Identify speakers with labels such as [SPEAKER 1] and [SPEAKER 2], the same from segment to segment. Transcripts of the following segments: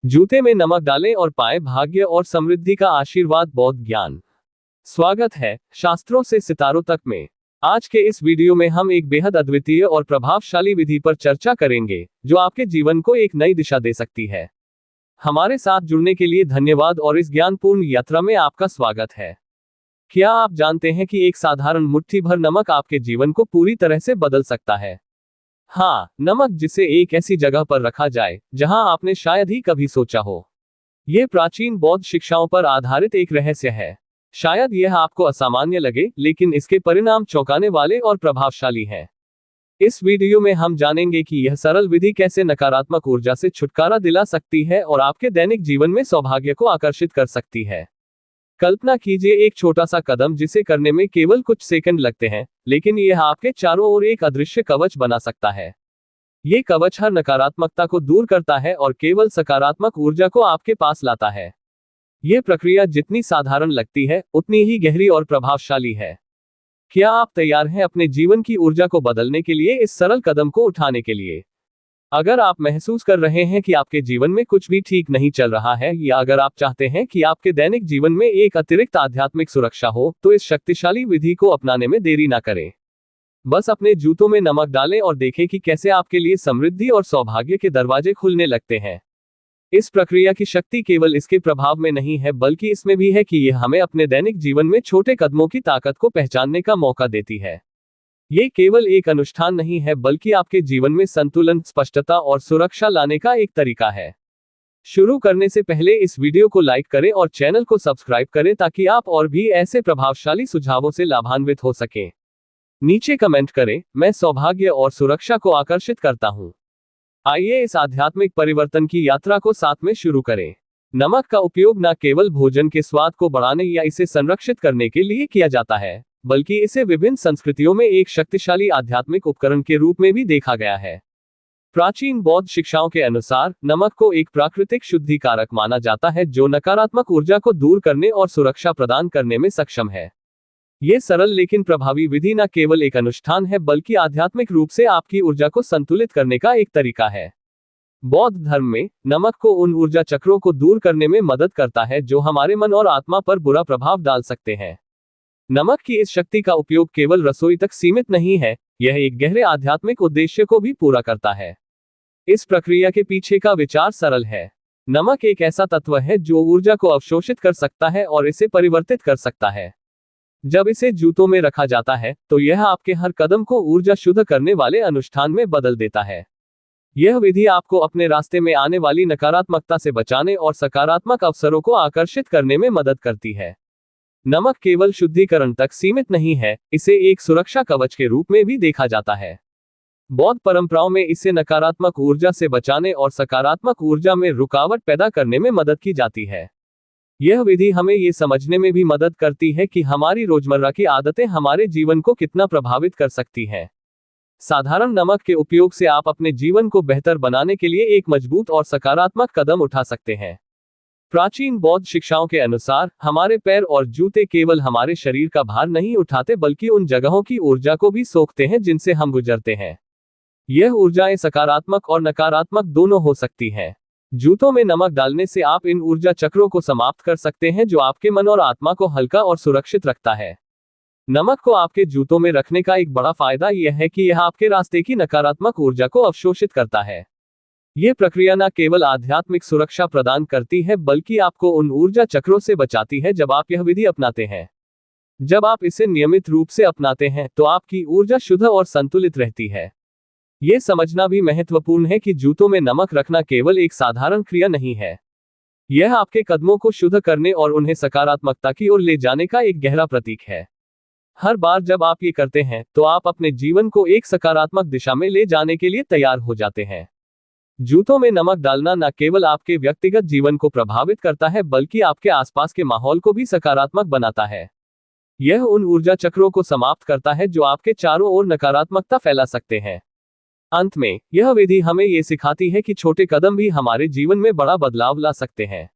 [SPEAKER 1] जूते में नमक डालें और पाएं भाग्य और समृद्धि का आशीर्वाद। बौद्ध ज्ञान। स्वागत है शास्त्रों से सितारों तक में। आज के इस वीडियो में हम एक बेहद अद्वितीय और प्रभावशाली विधि पर चर्चा करेंगे जो आपके जीवन को एक नई दिशा दे सकती है। हमारे साथ जुड़ने के लिए धन्यवाद और इस ज्ञानपूर्ण यात्रा में आपका स्वागत है। क्या आप जानते हैं कि एक साधारण मुट्ठी भर नमक आपके जीवन को पूरी तरह से बदल सकता है? हाँ, नमक, जिसे एक ऐसी जगह पर रखा जाए जहां आपने शायद ही कभी सोचा हो। ये प्राचीन बौद्ध शिक्षाओं पर आधारित एक रहस्य है। शायद यह आपको असामान्य लगे, लेकिन इसके परिणाम चौंकाने वाले और प्रभावशाली हैं। इस वीडियो में हम जानेंगे कि यह सरल विधि कैसे नकारात्मक ऊर्जा से छुटकारा दिला सकती है और आपके दैनिक जीवन में सौभाग्य को आकर्षित कर सकती है। कल्पना कीजिए एक छोटा सा कदम जिसे करने में केवल कुछ सेकंड लगते हैं, लेकिन यह आपके चारों ओर एक अदृश्य कवच बना सकता है। ये कवच हर नकारात्मकता को दूर करता है और केवल सकारात्मक ऊर्जा को आपके पास लाता है। यह प्रक्रिया जितनी साधारण लगती है, उतनी ही गहरी और प्रभावशाली है। क्या आप तैयार हैं अपने जीवन की ऊर्जा को बदलने के लिए, इस सरल कदम को उठाने के लिए? अगर आप महसूस कर रहे हैं कि आपके जीवन में कुछ भी ठीक नहीं चल रहा है, या अगर आप चाहते हैं कि आपके दैनिक जीवन में एक अतिरिक्त आध्यात्मिक सुरक्षा हो, तो इस शक्तिशाली विधि को अपनाने में देरी ना करें। बस अपने जूतों में नमक डालें और देखें कि कैसे आपके लिए समृद्धि और सौभाग्य के दरवाजे खुलने लगते हैं। इस प्रक्रिया की शक्ति केवल इसके प्रभाव में नहीं है, बल्कि इसमें भी है कि यह हमें अपने दैनिक जीवन में छोटे कदमों की ताकत को पहचानने का मौका देती है। ये केवल एक अनुष्ठान नहीं है, बल्कि आपके जीवन में संतुलन, स्पष्टता और सुरक्षा लाने का एक तरीका है। शुरू करने से पहले इस वीडियो को लाइक करें और चैनल को सब्सक्राइब करें ताकि आप और भी ऐसे प्रभावशाली सुझावों से लाभान्वित हो सकें। नीचे कमेंट करें, मैं सौभाग्य और सुरक्षा को आकर्षित करता हूं। आइए इस आध्यात्मिक परिवर्तन की यात्रा को साथ में शुरू करें। नमक का उपयोग न केवल भोजन के स्वाद को बढ़ाने या इसे संरक्षित करने के लिए किया जाता है, बल्कि इसे विभिन्न संस्कृतियों में एक शक्तिशाली आध्यात्मिक उपकरण के रूप में भी देखा गया है। प्राचीन बौद्ध शिक्षाओं के अनुसार नमक को एक प्राकृतिक शुद्धिकारक माना जाता है जो नकारात्मक ऊर्जा को दूर करने और सुरक्षा प्रदान करने में सक्षम है। यह सरल लेकिन प्रभावी विधि न केवल एक अनुष्ठान है, बल्कि आध्यात्मिक रूप से आपकी ऊर्जा को संतुलित करने का एक तरीका है। बौद्ध धर्म में नमक को उन ऊर्जा चक्रों को दूर करने में मदद करता है जो हमारे मन और आत्मा पर बुरा प्रभाव डाल सकते हैं। नमक की इस शक्ति का उपयोग केवल रसोई तक सीमित नहीं है, यह एक गहरे आध्यात्मिक उद्देश्य को भी पूरा करता है। इस प्रक्रिया के पीछे का विचार सरल है। नमक एक ऐसा तत्व है जो ऊर्जा को अवशोषित कर सकता है और इसे परिवर्तित कर सकता है। जब इसे जूतों में रखा जाता है, तो यह आपके हर कदम को ऊर्जा शुद्ध करने वाले अनुष्ठान में बदल देता है। यह विधि आपको अपने रास्ते में आने वाली नकारात्मकता से बचाने और सकारात्मक अवसरों को आकर्षित करने में मदद करती है। नमक केवल शुद्धिकरण तक सीमित नहीं है, इसे एक सुरक्षा कवच के रूप में भी देखा जाता है। बौद्ध परंपराओं में इसे नकारात्मक ऊर्जा से बचाने और सकारात्मक ऊर्जा में रुकावट पैदा करने में मदद की जाती है। यह विधि हमें ये समझने में भी मदद करती है कि हमारी रोजमर्रा की आदतें हमारे जीवन को कितना प्रभावित कर सकती हैं। साधारण नमक के उपयोग से आप अपने जीवन को बेहतर बनाने के लिए एक मजबूत और सकारात्मक कदम उठा सकते हैं। प्राचीन बौद्ध शिक्षाओं के अनुसार हमारे पैर और जूते केवल हमारे शरीर का भार नहीं उठाते, बल्कि उन जगहों की ऊर्जा को भी सोखते हैं जिनसे हम गुजरते हैं। यह ऊर्जाएं सकारात्मक और नकारात्मक दोनों हो सकती हैं। जूतों में नमक डालने से आप इन ऊर्जा चक्रों को समाप्त कर सकते हैं जो आपके मन और आत्मा को हल्का और सुरक्षित रखता है। नमक को आपके जूतों में रखने का एक बड़ा फायदा यह है कि यह आपके रास्ते की नकारात्मक ऊर्जा को अवशोषित करता है। यह प्रक्रिया न केवल आध्यात्मिक सुरक्षा प्रदान करती है, बल्कि आपको उन ऊर्जा चक्रों से बचाती है जब आप यह विधि अपनाते हैं। जब आप इसे नियमित रूप से अपनाते हैं, तो आपकी ऊर्जा शुद्ध और संतुलित रहती है। यह समझना भी महत्वपूर्ण है कि जूतों में नमक रखना केवल एक साधारण क्रिया नहीं है। यह आपके कदमों को शुद्ध करने और उन्हें सकारात्मकता की ओर ले जाने का एक गहरा प्रतीक है। हर बार जब आप ये करते हैं, तो आप अपने जीवन को एक सकारात्मक दिशा में ले जाने के लिए तैयार हो जाते हैं। जूतों में नमक डालना न केवल आपके व्यक्तिगत जीवन को प्रभावित करता है, बल्कि आपके आसपास के माहौल को भी सकारात्मक बनाता है। यह उन ऊर्जा चक्रों को समाप्त करता है जो आपके चारों ओर नकारात्मकता फैला सकते हैं। अंत में, यह विधि हमें यह सिखाती है कि छोटे कदम भी हमारे जीवन में बड़ा बदलाव ला सकते हैं।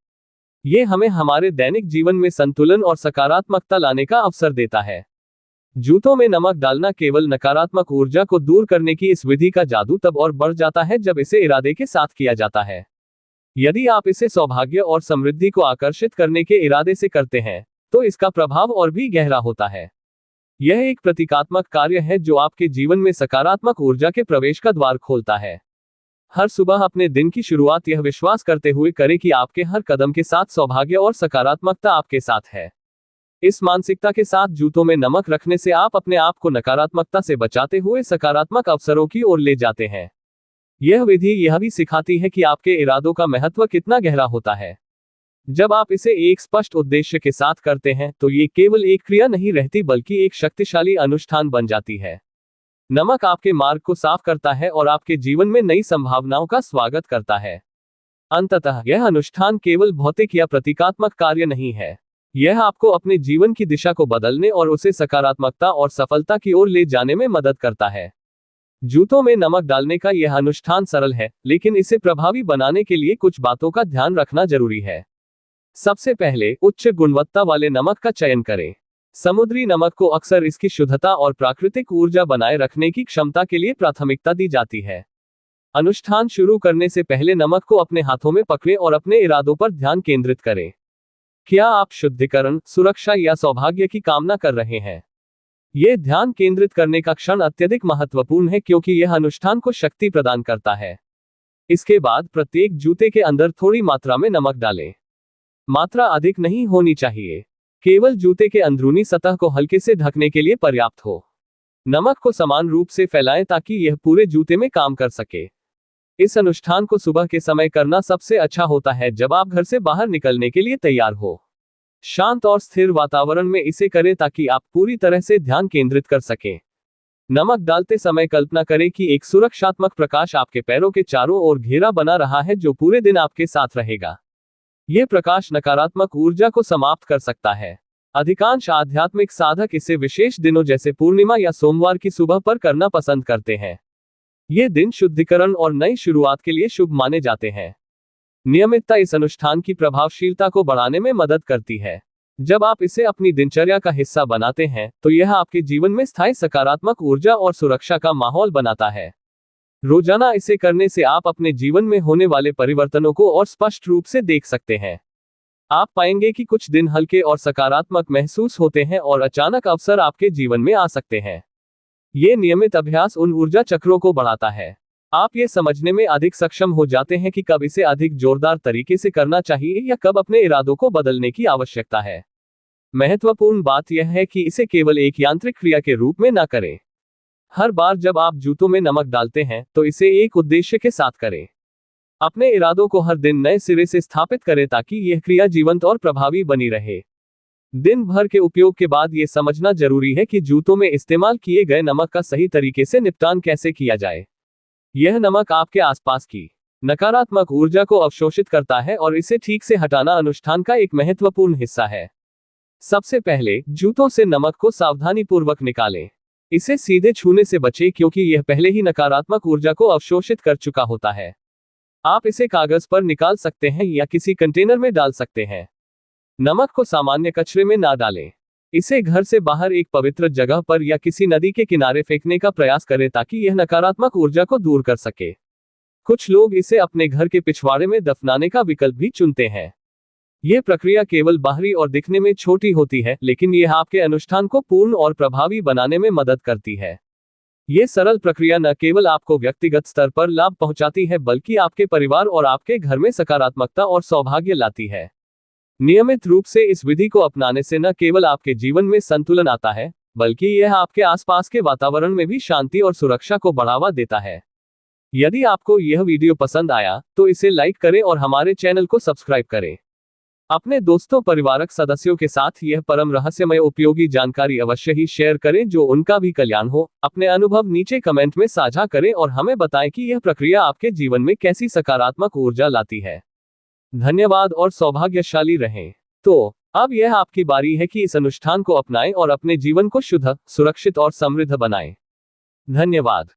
[SPEAKER 1] यह हमें हमारे दैनिक जीवन में संतुलन और सकारात्मकता लाने का अवसर देता है। जूतों में नमक डालना केवल नकारात्मक ऊर्जा को दूर करने की इस विधि का जादू तब और बढ़ जाता है जब इसे इरादे के साथ किया जाता है। यदि आप इसे सौभाग्य और समृद्धि को आकर्षित करने के इरादे से करते हैं, तो इसका प्रभाव और भी गहरा होता है। यह एक प्रतीकात्मक कार्य है जो आपके जीवन में सकारात्मक ऊर्जा के प्रवेश का द्वार खोलता है। हर सुबह अपने दिन की शुरुआत यह विश्वास करते हुए करें कि आपके हर कदम के साथ सौभाग्य और सकारात्मकता आपके साथ है। इस मानसिकता के साथ जूतों में नमक रखने से आप अपने आप को नकारात्मकता से बचाते हुए सकारात्मक अवसरों की ओर ले जाते हैं। यह विधि यह भी सिखाती है कि आपके इरादों का महत्व कितना गहरा होता है। जब आप इसे एक स्पष्ट उद्देश्य के साथ करते हैं तो ये केवल एक क्रिया नहीं रहती बल्कि एक शक्तिशाली अनुष्ठान बन जाती है। नमक आपके मार्ग को साफ करता है और आपके जीवन में नई संभावनाओं का स्वागत करता है। अंततः यह अनुष्ठान केवल भौतिक या प्रतीकात्मक कार्य नहीं है। यह आपको अपने जीवन की दिशा को बदलने और उसे सकारात्मकता और सफलता की ओर ले जाने में मदद करता है। जूतों में नमक डालने का यह अनुष्ठान सरल है, लेकिन इसे प्रभावी बनाने के लिए कुछ बातों का ध्यान रखना जरूरी है। सबसे पहले, उच्च गुणवत्ता वाले नमक का चयन करें। समुद्री नमक को अक्सर इसकी शुद्धता और प्राकृतिक ऊर्जा बनाए रखने की क्षमता के लिए प्राथमिकता दी जाती है। अनुष्ठान शुरू करने से पहले नमक को अपने हाथों में पकड़ें और अपने इरादों पर ध्यान केंद्रित करें। क्या आप शुद्धिकरण, सुरक्षा या सौभाग्य की कामना कर रहे हैं? यह ध्यान केंद्रित करने का क्षण अत्यधिक महत्वपूर्ण है क्योंकि यह अनुष्ठान को शक्ति प्रदान करता है। इसके बाद प्रत्येक जूते के अंदर थोड़ी मात्रा में नमक डालें। मात्रा अधिक नहीं होनी चाहिए, केवल जूते के अंदरूनी सतह को हल्के से ढकने के लिए पर्याप्त हो। नमक को समान रूप से फैलाएं ताकि यह पूरे जूते में काम कर सके। इस अनुष्ठान को सुबह के समय करना सबसे अच्छा होता है जब आप घर से बाहर निकलने के लिए तैयार हो। शांत और स्थिर वातावरण में इसे करें ताकि आप पूरी तरह से ध्यान केंद्रित कर सकें। नमक डालते समय कल्पना करें कि एक सुरक्षात्मक प्रकाश आपके पैरों के चारों ओर घेरा बना रहा है जो पूरे दिन आपके साथ रहेगा। यह प्रकाश नकारात्मक ऊर्जा को समाप्त कर सकता है। अधिकांश आध्यात्मिक साधक इसे विशेष दिनों जैसे पूर्णिमा या सोमवार की सुबह पर करना पसंद करते हैं। ये दिन शुद्धिकरण और नई शुरुआत के लिए शुभ माने जाते हैं। नियमितता इस अनुष्ठान की प्रभावशीलता को बढ़ाने में मदद करती है। जब आप इसे अपनी दिनचर्या का हिस्सा बनाते हैं तो यह आपके जीवन में स्थायी सकारात्मक ऊर्जा और सुरक्षा का माहौल बनाता है। रोजाना इसे करने से आप अपने जीवन में होने वाले परिवर्तनों को और स्पष्ट रूप से देख सकते हैं। आप पाएंगे कि कुछ दिन हल्के और सकारात्मक महसूस होते हैं और अचानक अवसर आपके जीवन में आ सकते हैं। ये नियमित अभ्यास उन ऊर्जा चक्रों को बढ़ाता है। आप ये समझने में अधिक सक्षम हो जाते हैं कि कब इसे अधिक जोरदार तरीके से करना चाहिए या कब अपने इरादों को बदलने की आवश्यकता है। महत्वपूर्ण बात यह है कि इसे केवल एक यांत्रिक क्रिया के रूप में न करें। हर बार जब आप जूतों में नमक डालते हैं तो इसे एक उद्देश्य के साथ करें। अपने इरादों को हर दिन नए सिरे से स्थापित करें ताकि यह क्रिया जीवंत और प्रभावी बनी रहे। दिन भर के उपयोग के बाद यह समझना जरूरी है कि जूतों में इस्तेमाल किए गए नमक का सही तरीके से निपटान कैसे किया जाए। यह नमक आपके आसपास की नकारात्मक ऊर्जा को अवशोषित करता है और इसे ठीक से हटाना अनुष्ठान का एक महत्वपूर्ण हिस्सा है। सबसे पहले, जूतों से नमक को सावधानीपूर्वक निकालें। इसे सीधे छूने से बचें क्योंकि यह पहले ही नकारात्मक ऊर्जा को अवशोषित कर चुका होता है। आप इसे कागज पर निकाल सकते हैं या किसी कंटेनर में डाल सकते हैं। नमक को सामान्य कचरे में ना डालें। इसे घर से बाहर एक पवित्र जगह पर या किसी नदी के किनारे फेंकने का प्रयास करें ताकि यह नकारात्मक ऊर्जा को दूर कर सके। कुछ लोग इसे अपने घर के पिछवाड़े में दफनाने का विकल्प भी चुनते हैं। यह प्रक्रिया केवल बाहरी और दिखने में छोटी होती है, लेकिन यह आपके अनुष्ठान को पूर्ण और प्रभावी बनाने में मदद करती है। यह सरल प्रक्रिया न केवल आपको व्यक्तिगत स्तर पर लाभ पहुंचाती है बल्कि आपके परिवार और आपके घर में सकारात्मकता और सौभाग्य लाती है। नियमित रूप से इस विधि को अपनाने से न केवल आपके जीवन में संतुलन आता है, बल्कि यह आपके आसपास के वातावरण में भी शांति और सुरक्षा को बढ़ावा देता है। यदि आपको यह वीडियो पसंद आया तो इसे लाइक करें और हमारे चैनल को सब्सक्राइब करें। अपने दोस्तों परिवारक सदस्यों के साथ यह परम रहस्यमय उपयोगी जानकारी अवश्य ही शेयर करें जो उनका भी कल्याण हो। अपने अनुभव नीचे कमेंट में साझा करें और हमें बताएं कि यह प्रक्रिया आपके जीवन में कैसी सकारात्मक ऊर्जा लाती है। धन्यवाद और सौभाग्यशाली रहें। तो अब यह आपकी बारी है कि इस अनुष्ठान को अपनाएं और अपने जीवन को शुद्ध, सुरक्षित और समृद्ध बनाएं। धन्यवाद।